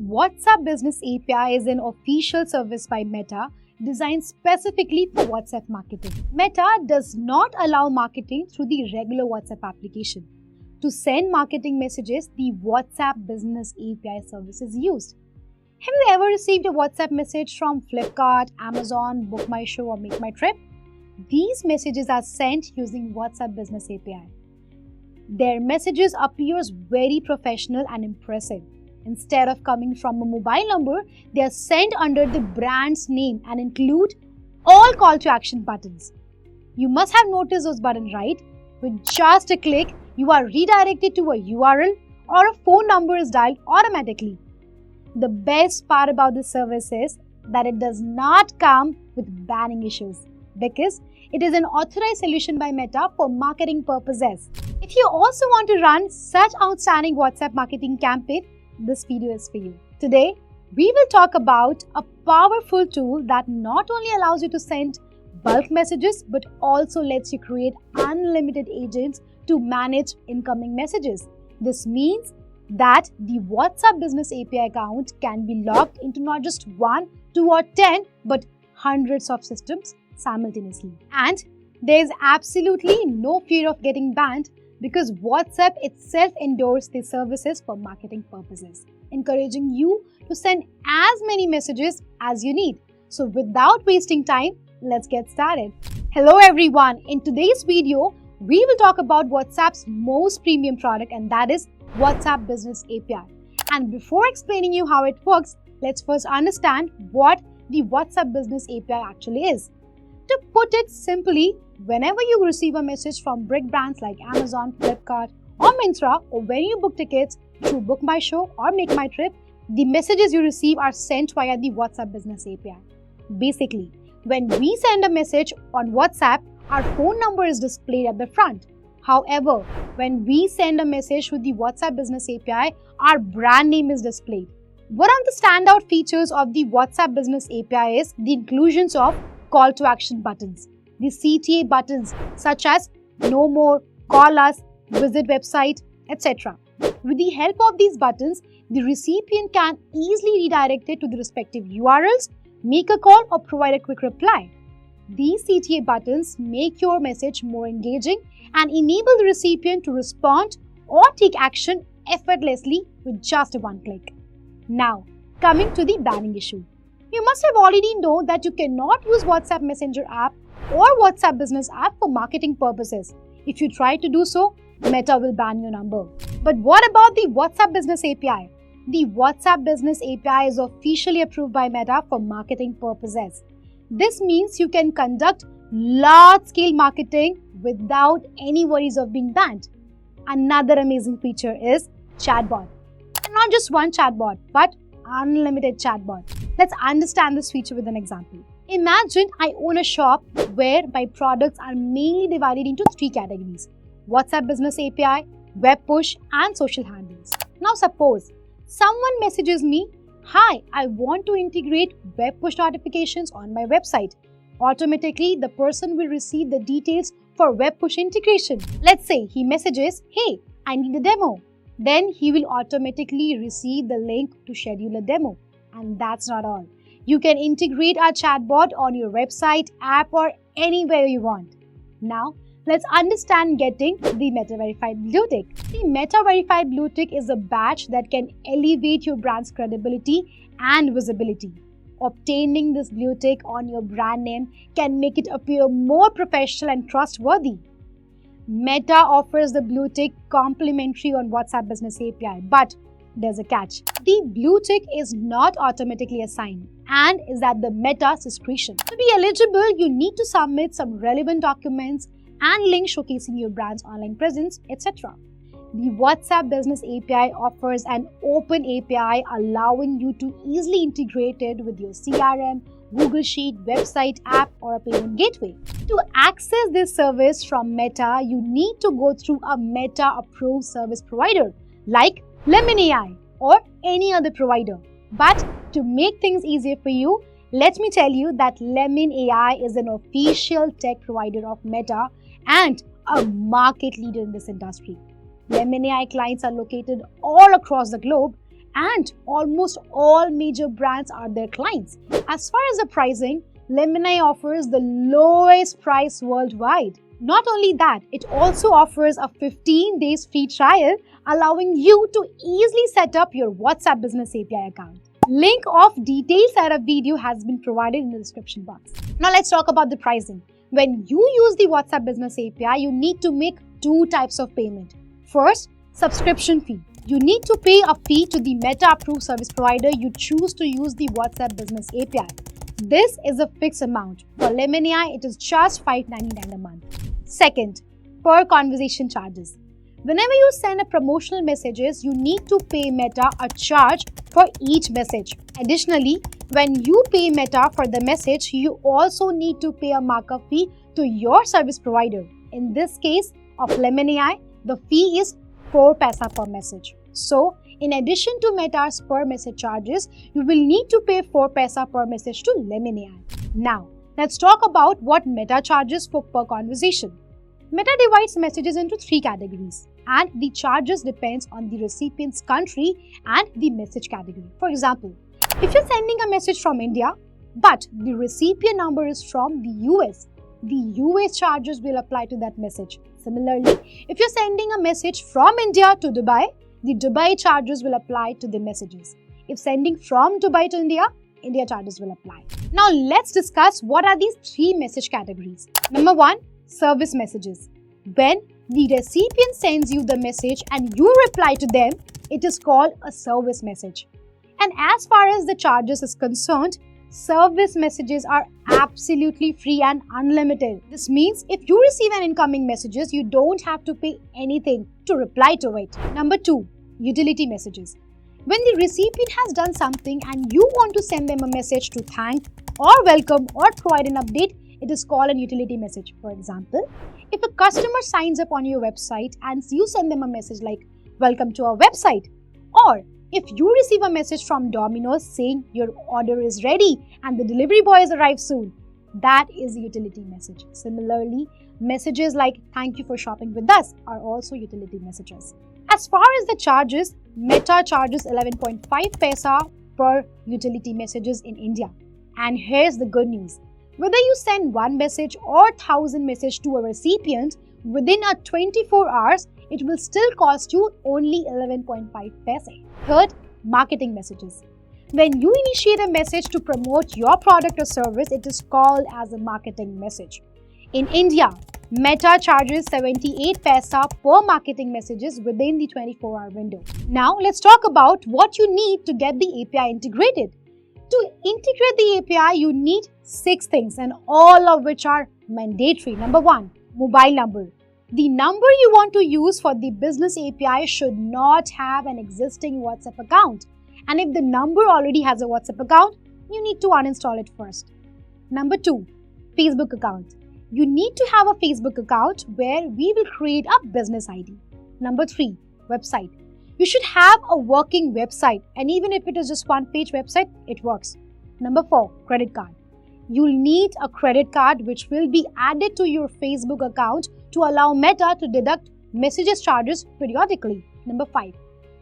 WhatsApp Business API is an official service by Meta designed specifically for WhatsApp marketing. Meta does not allow marketing through the regular WhatsApp application. To send marketing messages, the WhatsApp Business API service is used. Have you ever received a WhatsApp message from Flipkart, Amazon, Book My Show, or Make My Trip? These messages are sent using WhatsApp Business API. Their messages appears very professional and impressive. Instead of coming from a mobile number, they are sent under the brand's name and include all call to action buttons. You must have noticed those buttons, right? With just a click, you are redirected to a URL or a phone number is dialed automatically. The best part about this service is that it does not come with banning issues because it is an authorized solution by Meta for marketing purposes. If you also want to run such outstanding WhatsApp marketing campaign, this video is for you. Today, we will talk about a powerful tool that not only allows you to send bulk messages but also lets you create unlimited agents to manage incoming messages. This means that the WhatsApp Business API account can be logged into not just 1, 2 or 10 but hundreds of systems simultaneously. And there is absolutely no fear of getting banned because WhatsApp itself endorses these services for marketing purposes, encouraging you to send as many messages as you need. So without wasting time, let's get started. Hello everyone, in today's video, we will talk about WhatsApp's most premium product, and that is WhatsApp Business API. And before explaining you how it works, let's first understand what the WhatsApp Business API actually is. To put it simply, whenever you receive a message from big brands like Amazon, Flipkart or Myntra, or when you book tickets through Book My Show or Make My Trip, the messages you receive are sent via the WhatsApp Business API. Basically, when we send a message on WhatsApp, our phone number is displayed at the front. However, when we send a message with the WhatsApp Business API, our brand name is displayed. One of the standout features of the WhatsApp Business API is the inclusions of call to action buttons. The CTA buttons such as know more, call us, visit website, etc. With the help of these buttons, the recipient can easily redirect it to the respective URLs, make a call or provide a quick reply. These CTA buttons make your message more engaging and enable the recipient to respond or take action effortlessly with just one click. Now, coming to the banning issue. You must have already known that you cannot use WhatsApp Messenger app or WhatsApp Business app for marketing purposes. If you try to do so, Meta will ban your number. But what about the WhatsApp Business API? The WhatsApp Business API is officially approved by Meta for marketing purposes. This means you can conduct large-scale marketing without any worries of being banned. Another amazing feature is chatbot. And not just one chatbot, but unlimited chatbot. Let's understand this feature with an example. Imagine I own a shop where my products are mainly divided into 3 categories: WhatsApp Business API, web push, and social handles. Now suppose someone messages me, "Hi, I want to integrate web push notifications on my website." Automatically, the person will receive the details for web push integration. Let's say he messages, "Hey, I need a demo." Then he will automatically receive the link to schedule a demo. And that's not all. You can integrate our chatbot on your website, app, or anywhere you want. Now, let's understand getting the Meta Verified Blue Tick. The Meta Verified Blue Tick is a badge that can elevate your brand's credibility and visibility. Obtaining this blue tick on your brand name can make it appear more professional and trustworthy. Meta offers the blue tick complimentary on WhatsApp Business API, but there's a catch. The blue tick is not automatically assigned and is at the Meta's discretion. To be eligible, you need to submit some relevant documents and links showcasing your brand's online presence, etc. The WhatsApp Business API offers an open API allowing you to easily integrate it with your CRM, Google Sheet, website, app, or a payment gateway. To access this service from Meta, you need to go through a Meta-approved service provider like Lemon AI or any other provider. But to make things easier for you, let me tell you that Lemon AI is an official tech provider of Meta and a market leader in this industry. Lemon AI clients are located all across the globe and almost all major brands are their clients. As far as the pricing, Lemoni offers the lowest price worldwide. Not only that, it also offers a 15 days free trial, allowing you to easily set up your WhatsApp Business API account. Link of detailed setup video has been provided in the description box. Now let's talk about the pricing. When you use the WhatsApp Business API, you need to make two types of payment. First, subscription fee. You need to pay a fee to the Meta approved service provider you choose to use the WhatsApp Business API. This is a fixed amount. For Lemoni, it is just $5.99 a month. Second, per conversation charges. Whenever you send a promotional messages, you need to pay Meta a charge for each message. Additionally, when you pay Meta for the message, you also need to pay a markup fee to your service provider. In this case of Lemoni, the fee is 4 paisa per message. So, in addition to Meta's per message charges, you will need to pay 4 paisa per message to Lemoni. Now, let's talk about what Meta charges for per conversation. Meta divides messages into 3 categories, and the charges depends on the recipient's country and the message category. For example, if you're sending a message from India, but the recipient number is from the US, the US charges will apply to that message. Similarly, if you're sending a message from India to Dubai, the Dubai charges will apply to the messages. If sending from Dubai to India, India charges will apply. Now let's discuss what are these 3 message categories. Number 1, service messages. When the recipient sends you the message and you reply to them, it is called a service message. And as far as the charges is concerned, service messages are absolutely free and unlimited. This means if you receive an incoming messages, you don't have to pay anything to reply to it. Number 2, utility messages. When the recipient has done something and you want to send them a message to thank or welcome or provide an update, it is called a utility message. For example, if a customer signs up on your website and you send them a message like, "Welcome to our website," or if you receive a message from Domino's saying your order is ready and the delivery boy has arrived soon, that is a utility message. Similarly, messages like "Thank you for shopping with us" are also utility messages. As far as the charges, Meta charges 11.5 paisa per utility messages in India. And here's the good news. Whether you send 1 message or 1,000 messages to a recipient, within a 24 hours, it will still cost you only 11.5 paisa. Third, marketing messages. When you initiate a message to promote your product or service, it is called as a marketing message. In India, Meta charges 78 paisa per marketing messages within the 24-hour window. Now, let's talk about what you need to get the API integrated. To integrate the API, you need 6 things, and all of which are mandatory. Number 1, mobile number. The number you want to use for the business API should not have an existing WhatsApp account. And if the number already has a WhatsApp account, you need to uninstall it first. Number 2, Facebook account. You need to have a Facebook account where we will create a business ID. Number 3, website. You should have a working website, and even if it is just 1-page website, it works. Number 4, credit card. You'll need a credit card which will be added to your Facebook account to allow Meta to deduct messages charges periodically. Number 5,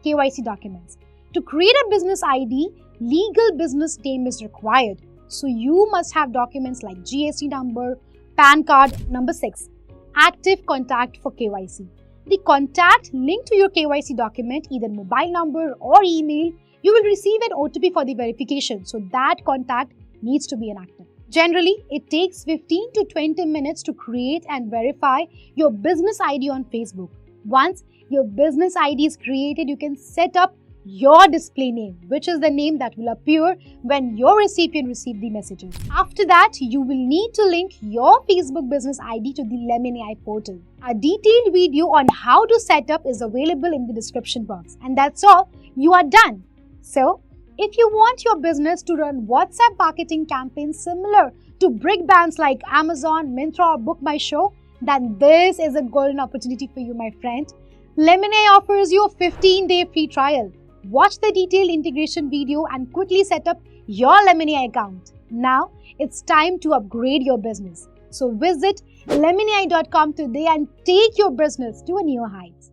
KYC documents. To create a business ID, legal business name is required. So you must have documents like GST number, PAN card. Number 6, active contact for KYC. The contact linked to your KYC document, either mobile number or email, you will receive an OTP for the verification. So that contact needs to be inactive. Generally, it takes 15 to 20 minutes to create and verify your business ID on Facebook. Once your business ID is created, you can set up your display name, which is the name that will appear when your recipient receives the messages. After that, you will need to link your Facebook business ID to the Lemoni portal. A detailed video on how to set up is available in the description box. And that's all, you are done. So, if you want your business to run WhatsApp marketing campaigns similar to big brands like Amazon, Myntra or Book My Show, then this is a golden opportunity for you, my friend. Lemoni offers you a 15-day free trial. Watch the detailed integration video and quickly set up your Lemoni account. Now, it's time to upgrade your business. So visit lemoni.com today and take your business to a new heights.